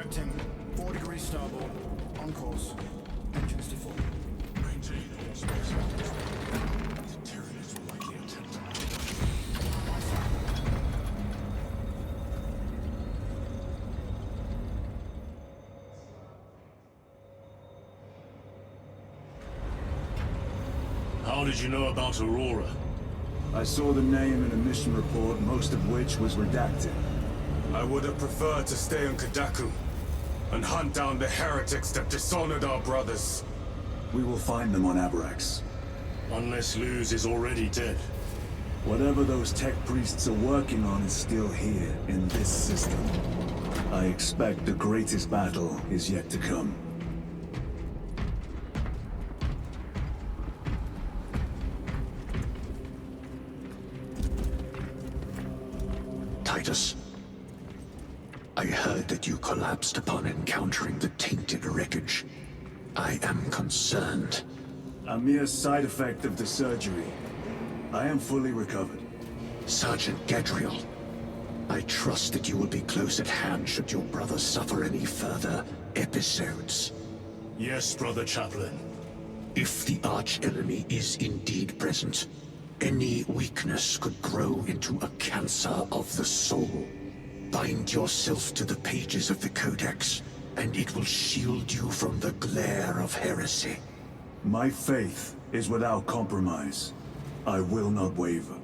Correcting. 4 degrees starboard. On course. Engines default. Maintain all space. The Tyranids will likely attempt to... How did you know about Aurora? I saw the name in a mission report, most of which was redacted. I would have preferred to stay on Kadaku and hunt down the heretics that dishonored our brothers. We will find them on Abrax. Unless Leuze is already dead. Whatever those tech priests are working on is still here, in this system. I expect the greatest battle is yet to come. Titus, I heard that you collapsed upon encountering the tainted wreckage. I am concerned. A mere side effect of the surgery. I am fully recovered. Sergeant Gadriel, I trust that you will be close at hand should your brother suffer any further episodes. Yes, Brother Chaplain. If the arch-enemy is indeed present, any weakness could grow into a cancer of the soul. Bind yourself to the pages of the Codex, and it will shield you from the glare of heresy. My faith is without compromise. I will not waver.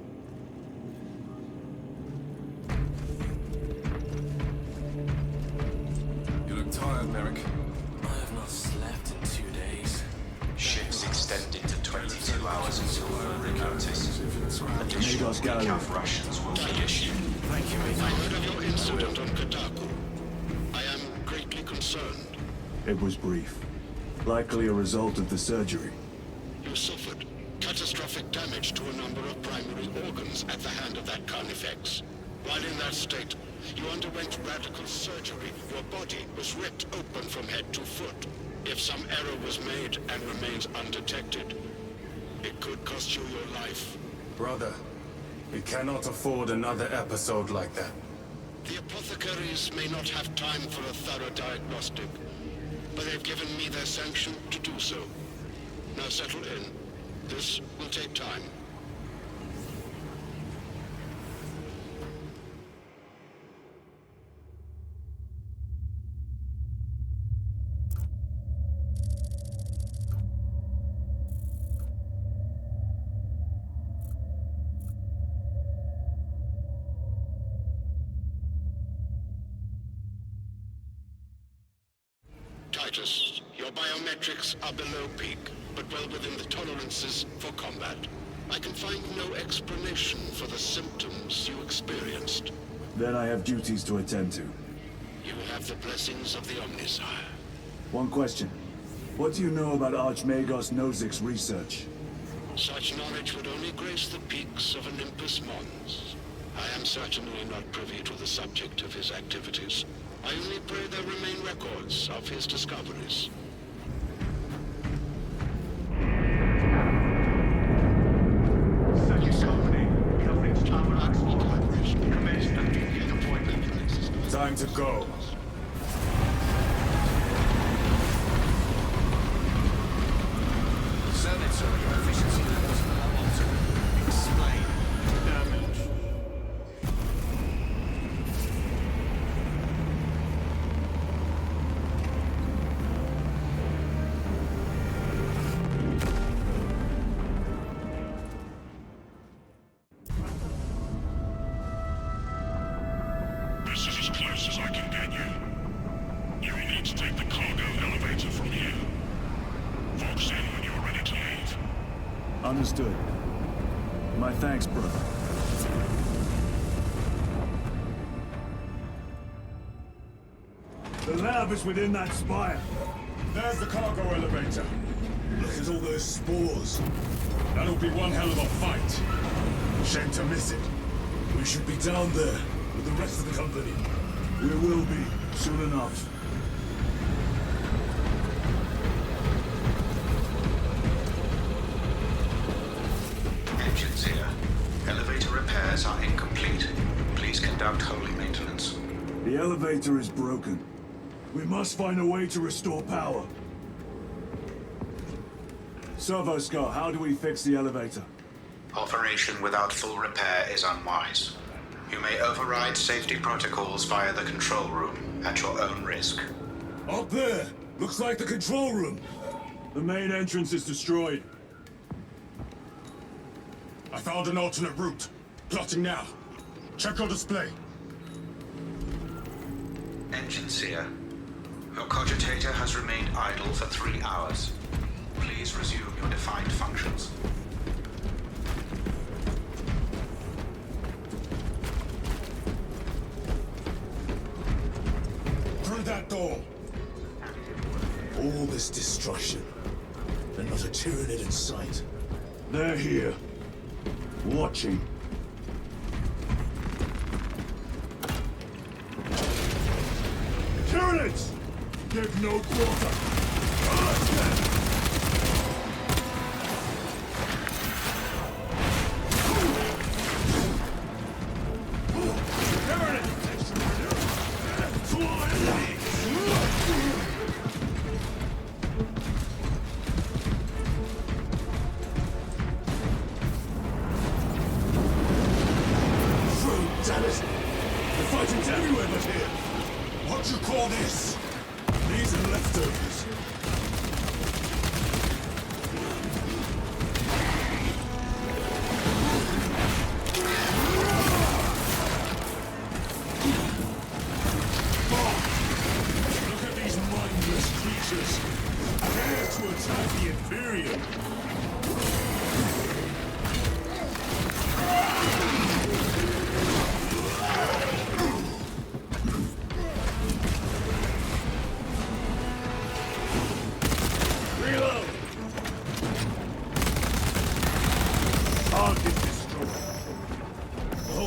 You look tired, Merrick. I have not slept in 2 days. Ships extended to 22 hours until further notice. Additional Magos Gallery. decaf rations will be issued. Thank you, I heard of your incident on Kadaku. I am greatly concerned. It was brief. Likely a result of the surgery. You suffered catastrophic damage to a number of primary organs at the hand of that Carnifex. While in that state, you underwent radical surgery. Your body was ripped open from head to foot. If some error was made and remains undetected, it could cost you your life. Brother, we cannot afford another episode like that. The apothecaries may not have time for a thorough diagnostic, but they've given me their sanction to do so. Now settle in. This will take time. Titus, your biometrics are below peak, but well within the tolerances for combat. I can find no explanation for the symptoms you experienced. Then I have duties to attend to. You have the blessings of the Omnisire. One question. What do you know about Archmagos Nozick's research? Such knowledge would only grace the peaks of Olympus Mons. I am certainly not privy to the subject of his activities. I only pray there remain records of his discoveries. Time to go. Senator, your efficiency levels are altered. Explain. Damage. This is as close as I can get you. You will need to take the cargo elevator from here. Fox in when you're ready to leave. Understood. My thanks, brother. The lab is within that spire. There's the cargo elevator. Look at all those spores. That'll be one hell of a fight. Shame to miss it. We should be down there with the rest of the company. We will be, soon enough. Engines here. Elevator repairs are incomplete. Please conduct holy maintenance. The elevator is broken. We must find a way to restore power. Servo Scott, how do we fix the elevator? Operation without full repair is unwise. You may override safety protocols via the control room at your own risk. Up there! Looks like the control room! The main entrance is destroyed. I found an alternate route. Plotting now. Check your display. Engine Seer, your cogitator has remained idle for 3 hours. Please resume your defined functions. Through that door! All this destruction, and not a Tyranid in sight. They're here. Watching. Tyranids! Give no quarter! Fighting's everywhere but here! What you call this? These are leftovers. Look at these mindless creatures. Dare to attack the Imperium.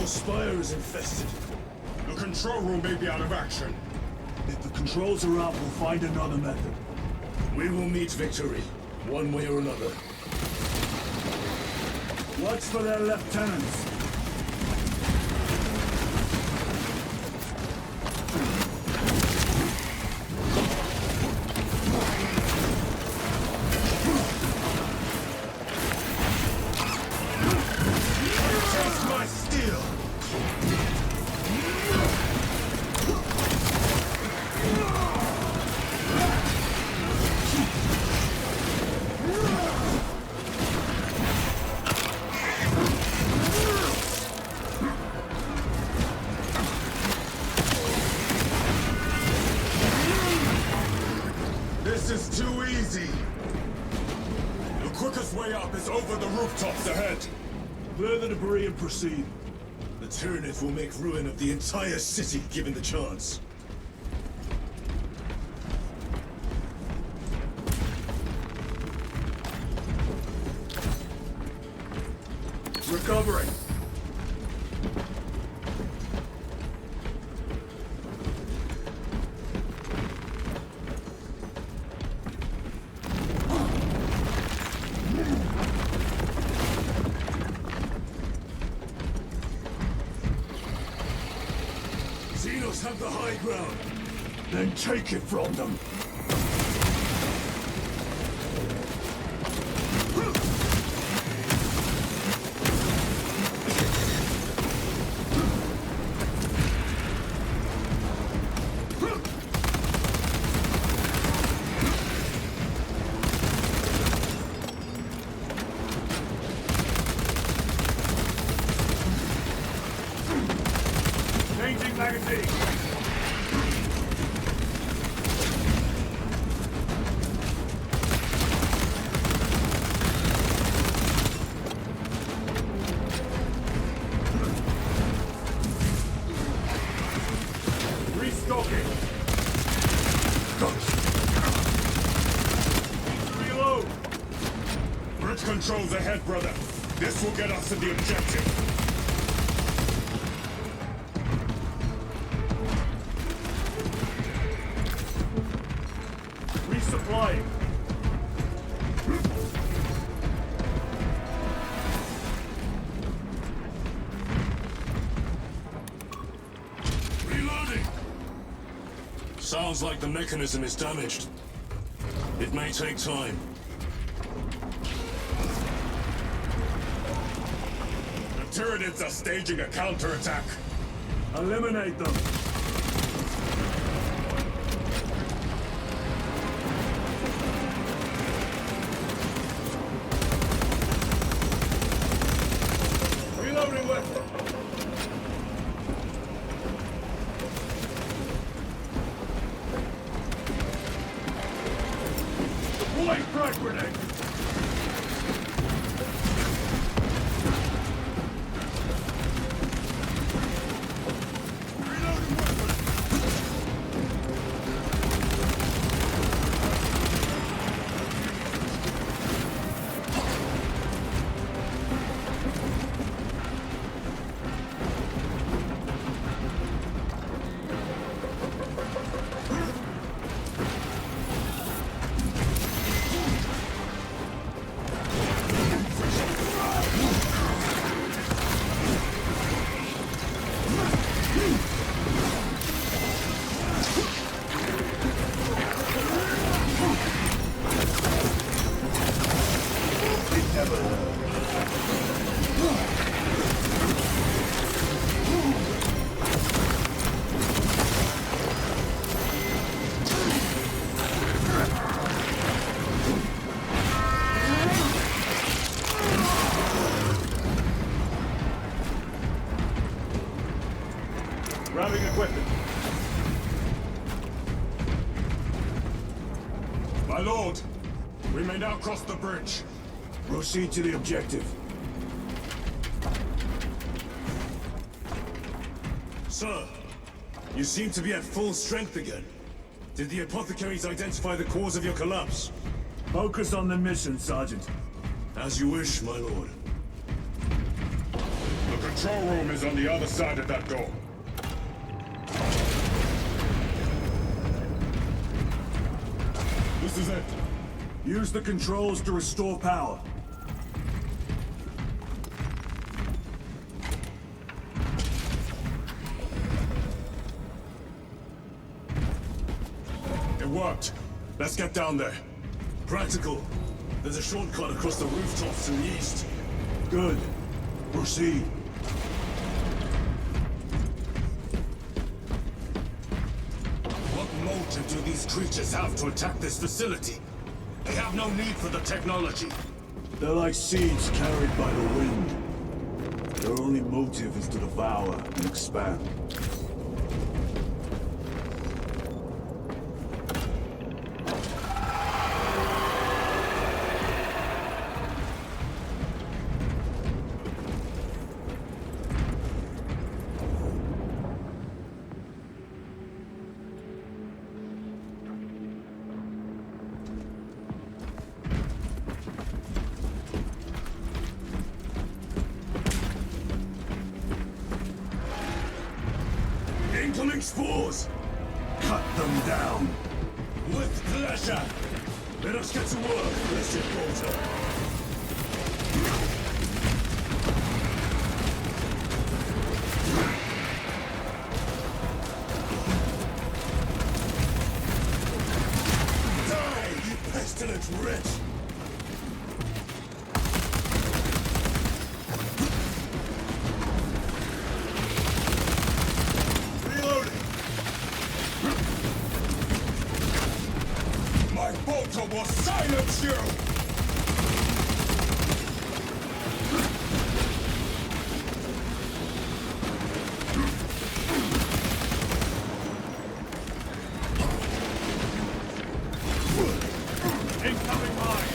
Spire is infested. The control room may be out of action. If the controls are up, we'll find another method. We will meet victory, one way or another. Watch for their lieutenants. Taste my steel! This is too easy! The quickest way up is over the rooftops ahead! Clear the debris and proceed. The Tyranids will make ruin of the entire city given the chance. Recovering. Xenos have the high ground. Then take it from them. Changing magazine. Restocking. Reload. Bridge controls ahead, brother. This will get us to the objective. Resupplying. Reloading. Sounds like the mechanism is damaged. It may take time. The Tyranids are staging a counterattack. Eliminate them! Reloading weapon! Deploying frag grenade! Grabbing equipment. My lord, we may now cross the bridge. Proceed to the objective. Sir, you seem to be at full strength again. Did the apothecaries identify the cause of your collapse? Focus on the mission, Sergeant. As you wish, my lord. The control room is on the other side of that door. This is it. Use the controls to restore power. It worked. Let's get down there. Practical. There's a shortcut across the rooftops to the east. Good. Proceed. What motive do these creatures have to attack this facility? They have no need for the technology. They're like seeds carried by the wind. Their only motive is to devour and expand. Incoming spores! Cut them down! With pleasure! Let us get to work, blessed porter. Die, you pestilent wretch! My bolter will silence you! Incoming mine!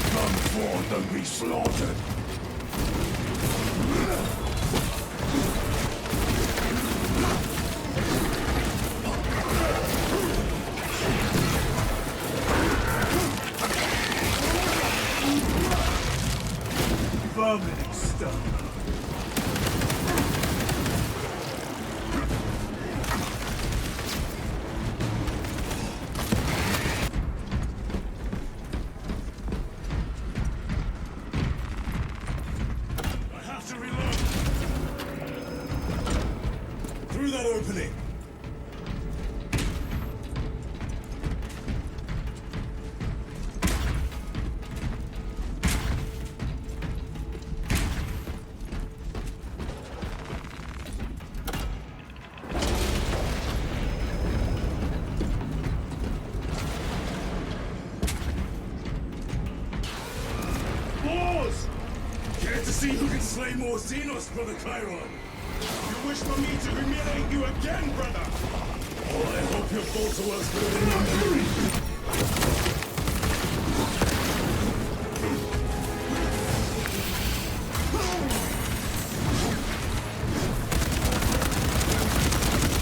Come forth and be slaughtered! Vomiting stuff. see who can slay more Xenos, Brother Chiron. You wish for me to humiliate you again, brother? Oh, I hope your bolter works better than your memory.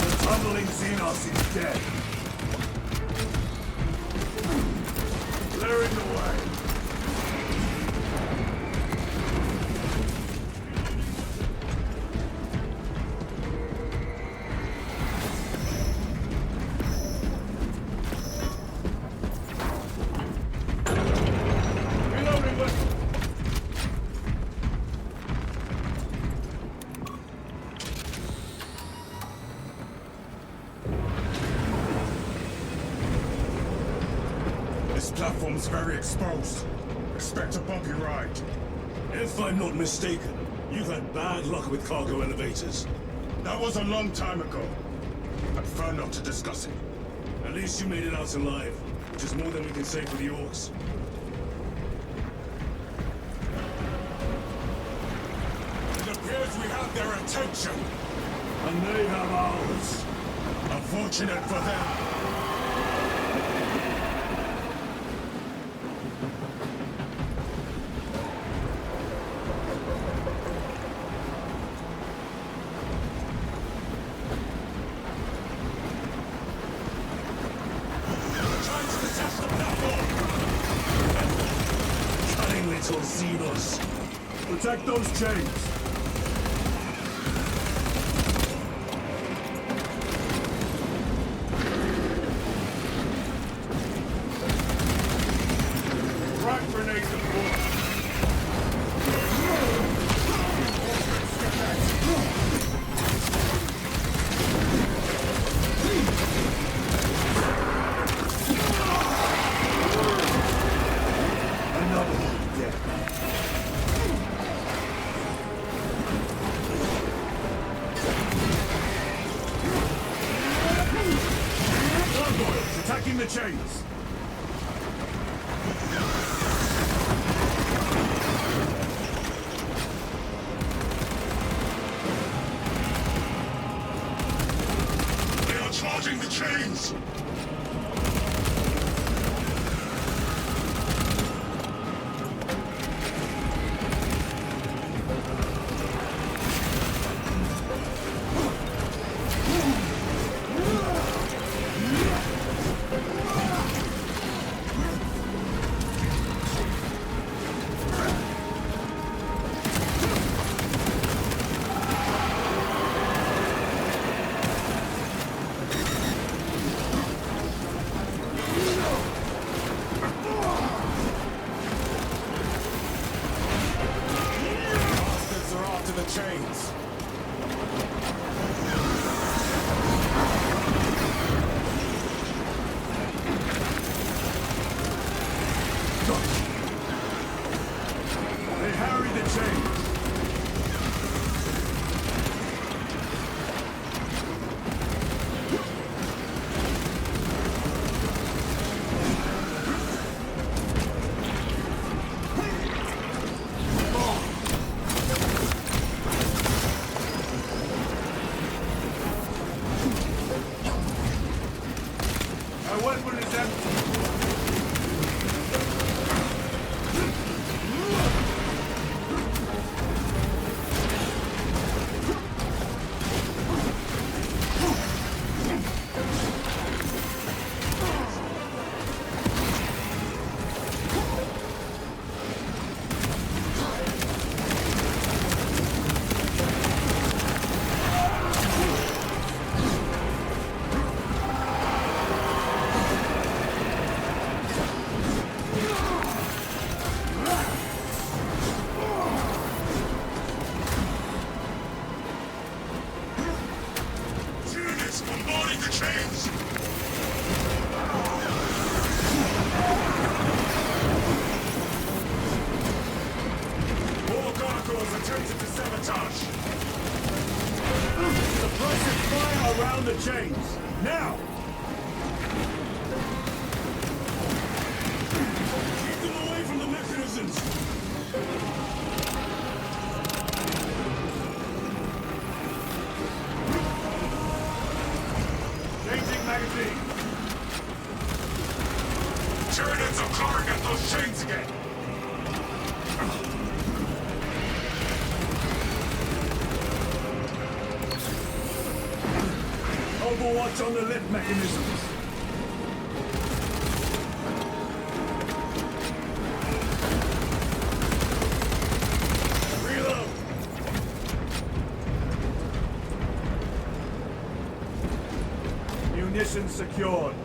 The tunneling Xenos is dead. Clearing the way. This platform's very exposed. Expect a bumpy ride. If I'm not mistaken, you've had bad luck with cargo elevators. That was a long time ago. I prefer not to discuss it. At least you made it out alive, which is more than we can say for the orcs. It appears we have their attention. And they have ours. Unfortunate for them. Little Xenos. Protect those chains. Frag grenade deployed. Attacking the chains! They are charging the chains! Chains. They harry the chains. My weapon is empty. Tyranids are clawing at those chains again! Overwatch on the lift mechanisms. Reload! Munitions secured.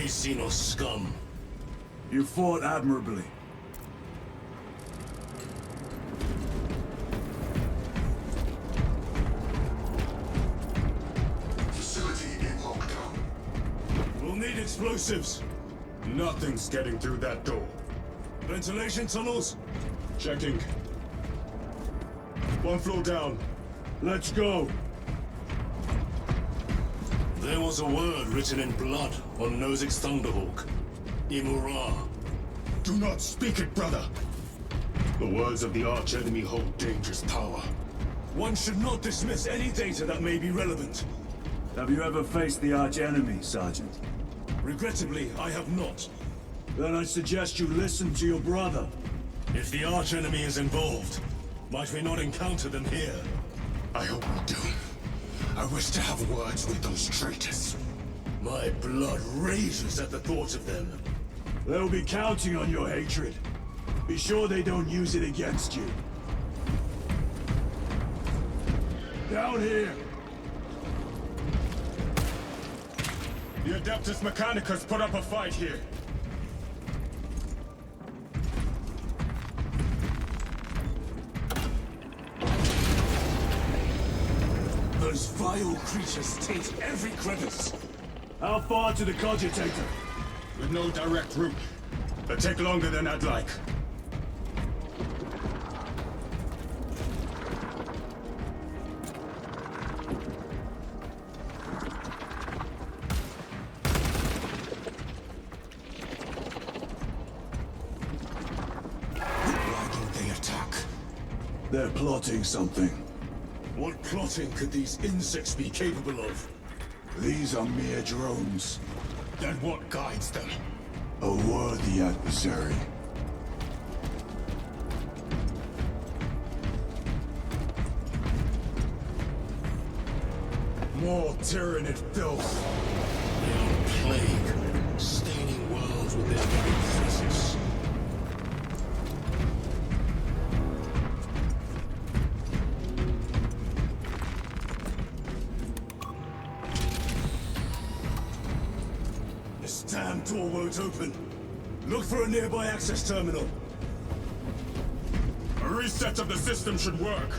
Xenos scum. You fought admirably. Facility in lockdown. We'll need explosives. Nothing's getting through that door. Ventilation tunnels? Checking. One floor down. Let's go. There was a word written in blood on Nozick's Thunderhawk. Imura. Do not speak it, brother! The words of the archenemy hold dangerous power. One should not dismiss any data that may be relevant. Have you ever faced the archenemy, Sergeant? Regrettably, I have not. Then I suggest you listen to your brother. If the archenemy is involved, might we not encounter them here? I hope we do. I wish to have words with those traitors. My blood rages at the thought of them. They'll be counting on your hatred. Be sure they don't use it against you. Down here! The Adeptus Mechanicus put up a fight here. Those vile creatures taint every crevice. How far to the cogitator? With no direct route. It'll take longer than I'd like. Why don't they attack? They're plotting something. What plotting could these insects be capable of? These are mere drones. Then what guides them? A worthy adversary. More Tyranid filth. They are a plague, staining worlds with their very presence. This damn door won't open. Look for a nearby access terminal. A reset of the system should work.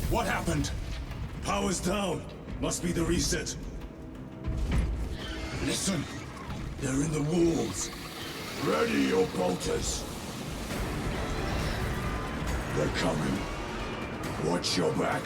What happened? Power's down. Must be the reset. Listen. They're in the walls. Ready your bolters. They're coming. Watch your back.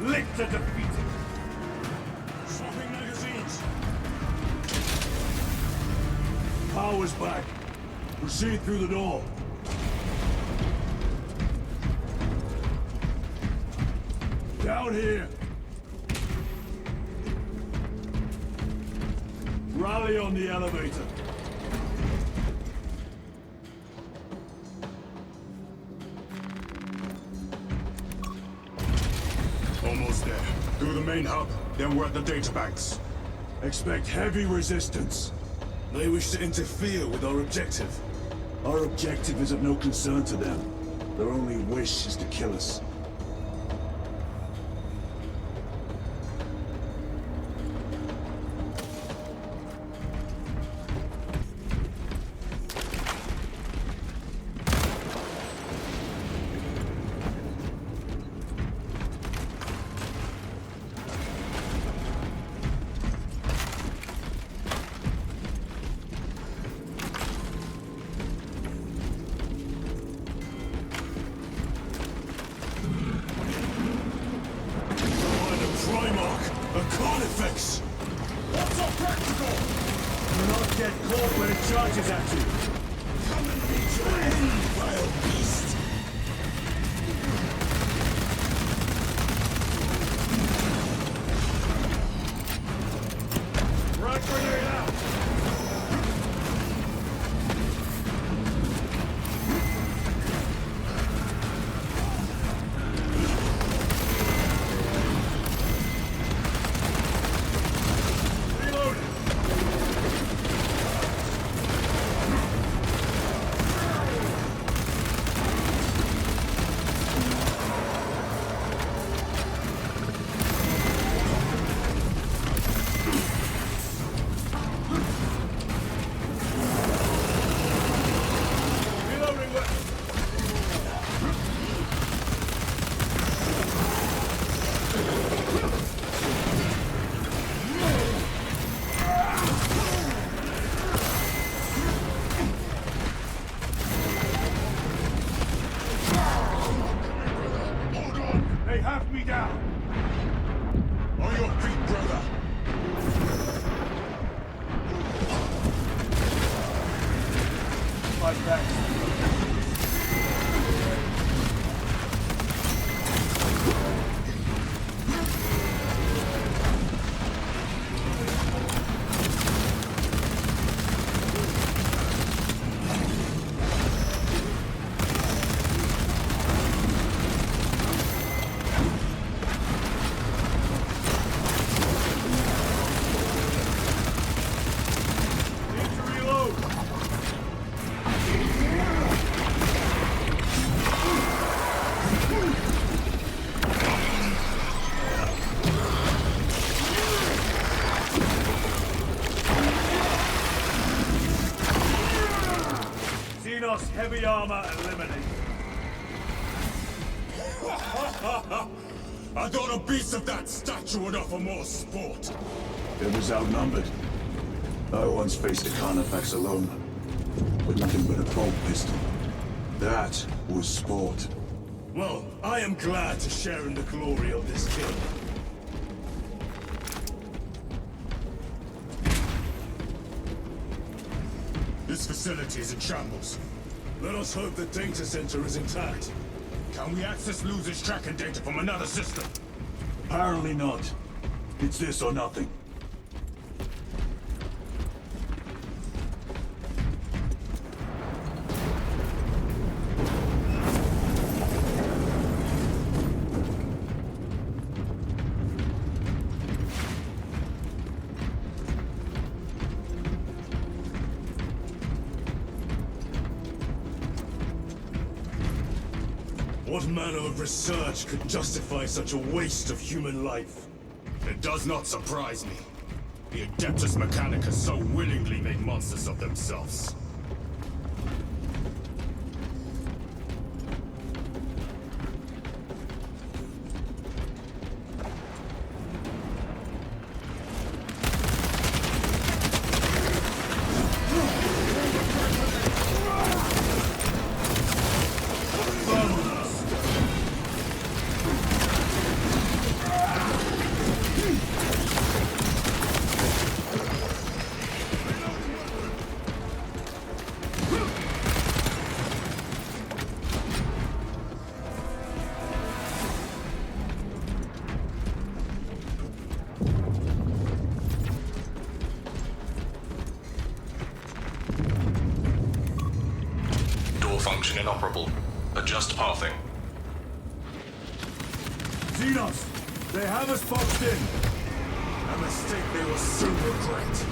Lictor defeated. power's back. Proceed through the door. Down here. Rally on the elevator. Almost there. Through the main hub, then we're at the databanks. Expect heavy resistance. They wish to interfere with our objective. Our objective is of no concern to them. Their only wish is to kill us. What's so practical? Do not get caught when it charges at you. Come and meet your end, vile beast! Frag grenade out! On your feet, brother! Fight back. Heavy armor eliminated. I thought a beast of that stature would offer more sport. It was outnumbered. I once faced a Carnifex alone, with nothing but a bolt pistol. That was sport. Well, I am glad to share in the glory of this kill. This facility is in shambles. Let us hope the data center is intact. Can we access Leuze's tracking data from another system? Apparently not. It's this or nothing. What manner of research could justify such a waste of human life? It does not surprise me. The Adeptus Mechanicus so willingly make monsters of themselves. malfunction inoperable. Adjust pathing. Xenos! They have us boxed in! A mistake they will soon regret.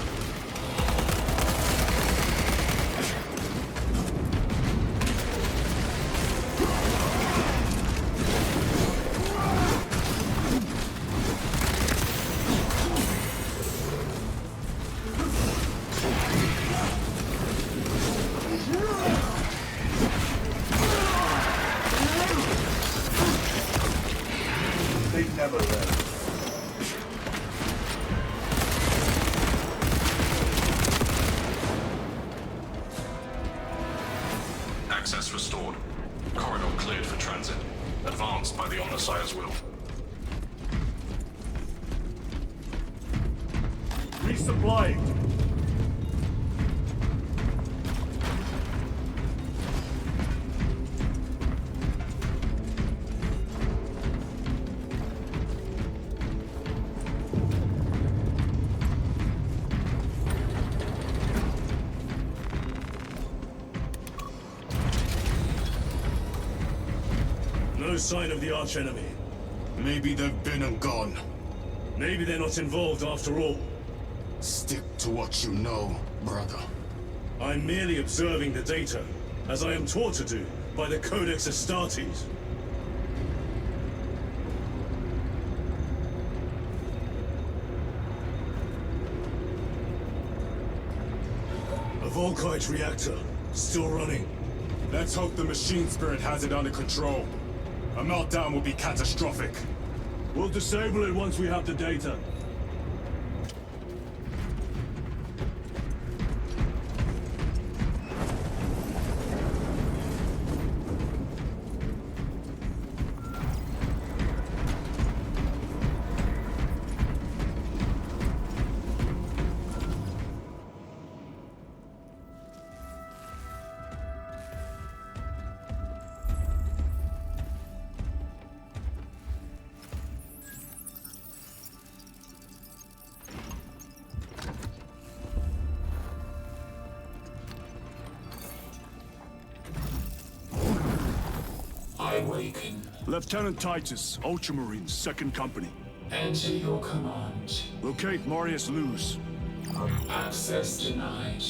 They never learn. Access restored. Corridor cleared for transit. Advanced by the Omnissiah's will. Resupplying. No sign of the archenemy. Maybe they've been and gone. Maybe they're not involved after all. Stick to what you know, brother. I'm merely observing the data, as I am taught to do by the Codex Astartes. A Volkite reactor, still running. Let's hope the machine spirit has it under control. A meltdown will be catastrophic. We'll disable it once we have the data. I awaken. Lieutenant Titus, Ultramarines, 2nd Company. Enter your command. Locate Marius Leuze. Access denied.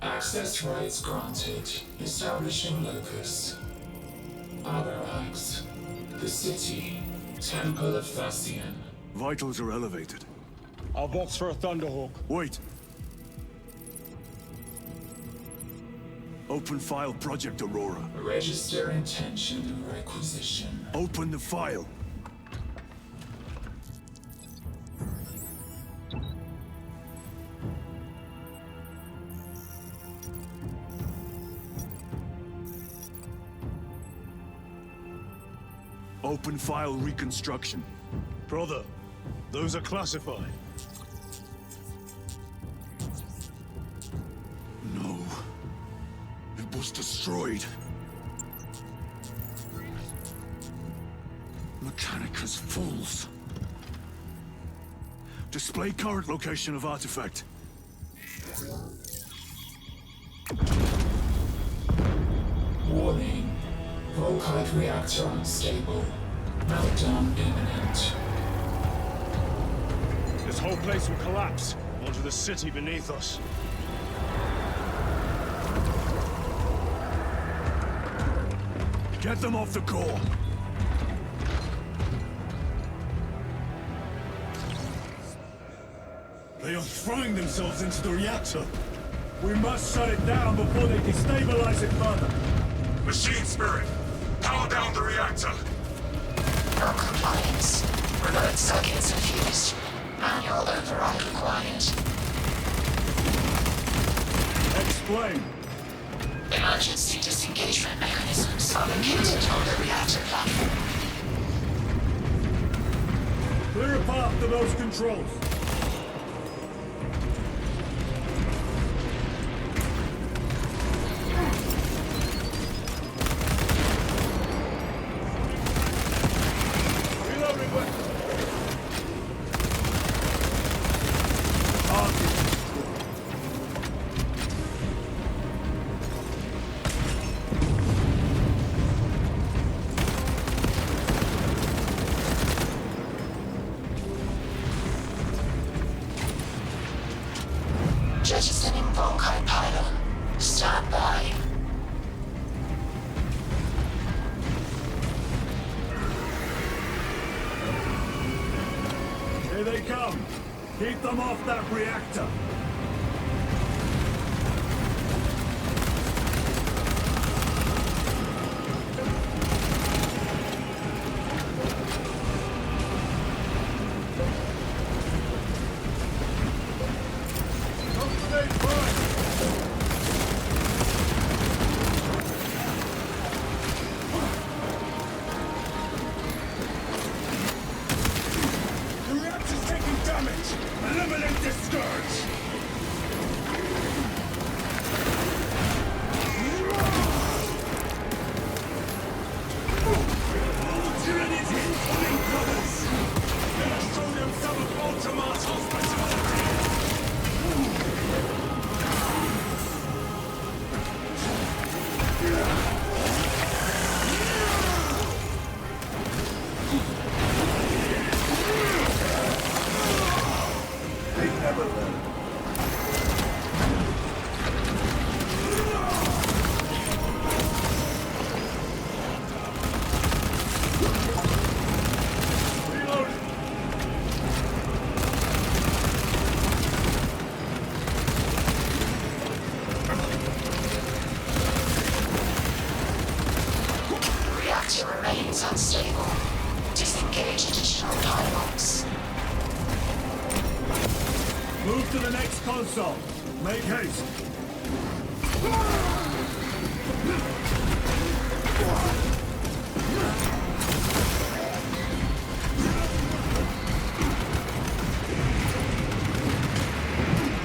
Access rights granted. Establishing locus. Other acts. The city. Temple of Thasian. Vitals are elevated. I'll box for a Thunderhawk. Wait. Open file Project Aurora. Register intention of requisition. Open the file. Open file reconstruction. Brother, those are classified. No. It was destroyed. Mechanicus fools. Display current location of artifact. Warning. Volkite reactor unstable. Meltdown imminent. This whole place will collapse onto the city beneath us. Get them off the core. They are throwing themselves into the reactor. We must shut it down before they destabilize it further. Machine spirit, power down the reactor. No compliance. Remote circuits are fused. Manual override required. Explain. Emergency disengagement mechanisms are located on the reactor platform. Clear a path to those controls. they come. Keep them off that reactor. Unstable. Disengage additional pylons. Move to the next console. Make haste.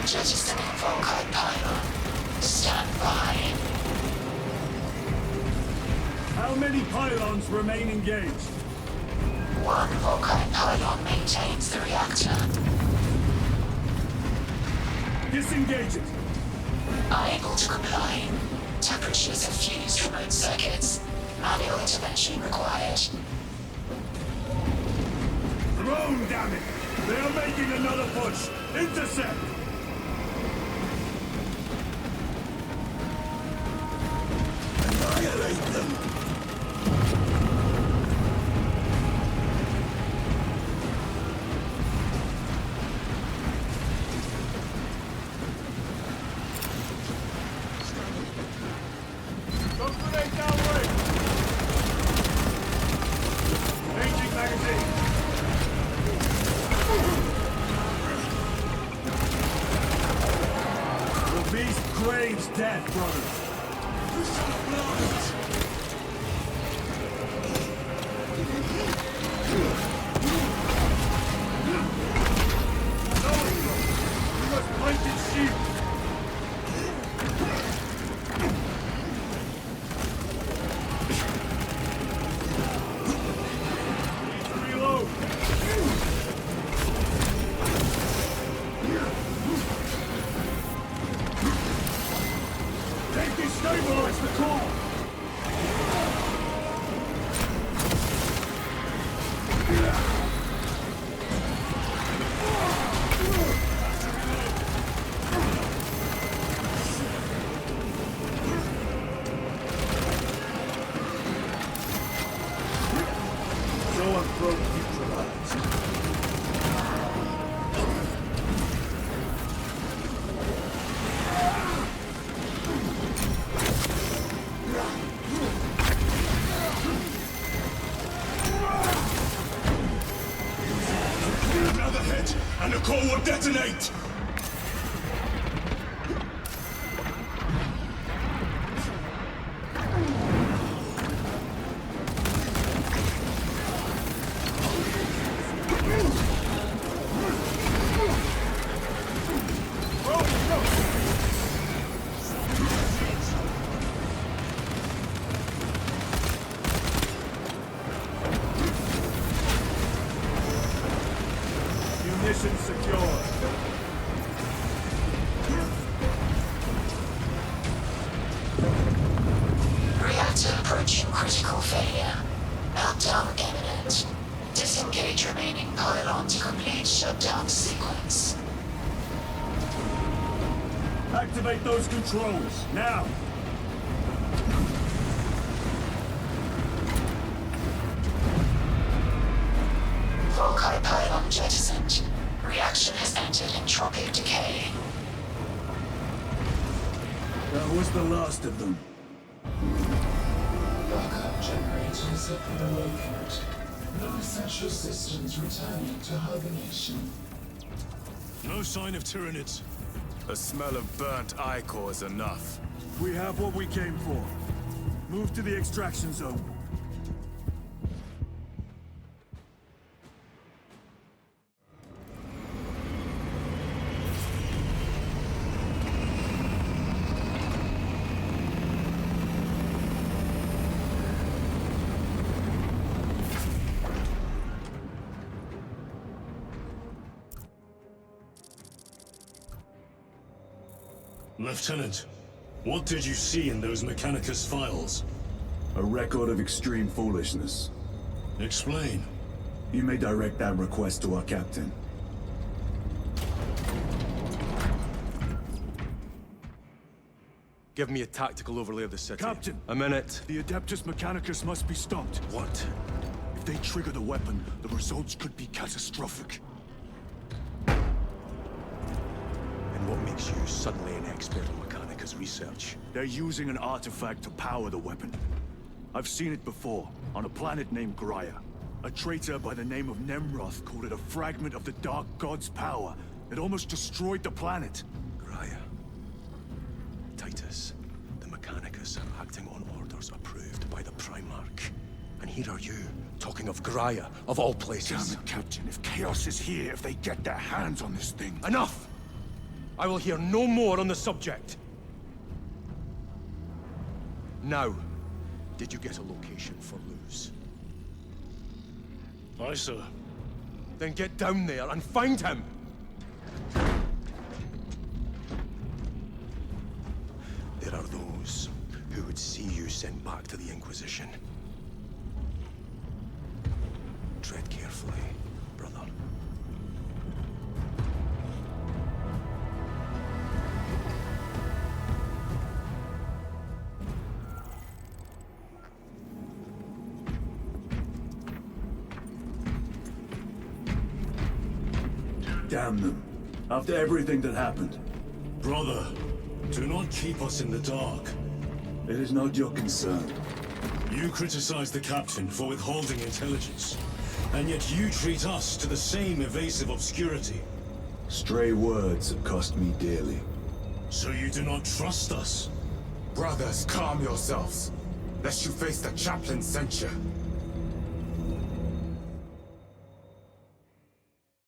Jettisoning Volkite pylon. Stand by. How many pylons remain engaged? One Volkite pylon maintains the reactor. Disengage it. Unable to comply. Temperatures have fused remote circuits. Manual intervention required. Drone, damn it! They are making another push! Intercept! Annihilate them! Craves death, brothers. You shall blind. No, you must fight and shield. Reload. Stabilize the core! So approach neutralized. And the core will detonate! Mission secure. Reactor approaching critical failure. Meltdown imminent. Disengage remaining pylon to complete shutdown sequence. Activate those controls, now! Volkite pylon jettisoned. to entropic decay. That was the last of them. Backup generators have been awakened. No essential systems returning to hibernation. No sign of Tyranids. The smell of burnt ichor is enough. We have what we came for. Move to the extraction zone. Lieutenant, what did you see in those Mechanicus files? A record of extreme foolishness. Explain. You may direct that request to our captain. Give me a tactical overlay of the city. Captain! A minute. The Adeptus Mechanicus must be stopped. What? If they trigger the weapon, the results could be catastrophic. And what makes you suddenly an expert on Mechanicus research? They're using an artifact to power the weapon. I've seen it before, on a planet named Graia. A traitor by the name of Nemroth called it a fragment of the Dark God's power that almost destroyed the planet. Graia. Titus, the Mechanicus are acting on orders approved by the Primarch. And here are you, talking of Graia, of all places. Damn it, Captain. If Chaos is here, if they get their hands on this thing... Enough! I will hear no more on the subject. Now, did you get a location for Leuze? Aye, sir. Then get down there and find him! There are those who would see you sent back to the Inquisition. Tread carefully, brother. Damn them. After everything that happened. Brother, do not keep us in the dark. It is not your concern. You criticize the captain for withholding intelligence, and yet you treat us to the same evasive obscurity. Stray words have cost me dearly. So you do not trust us? Brothers, calm yourselves, lest you face the chaplain's censure.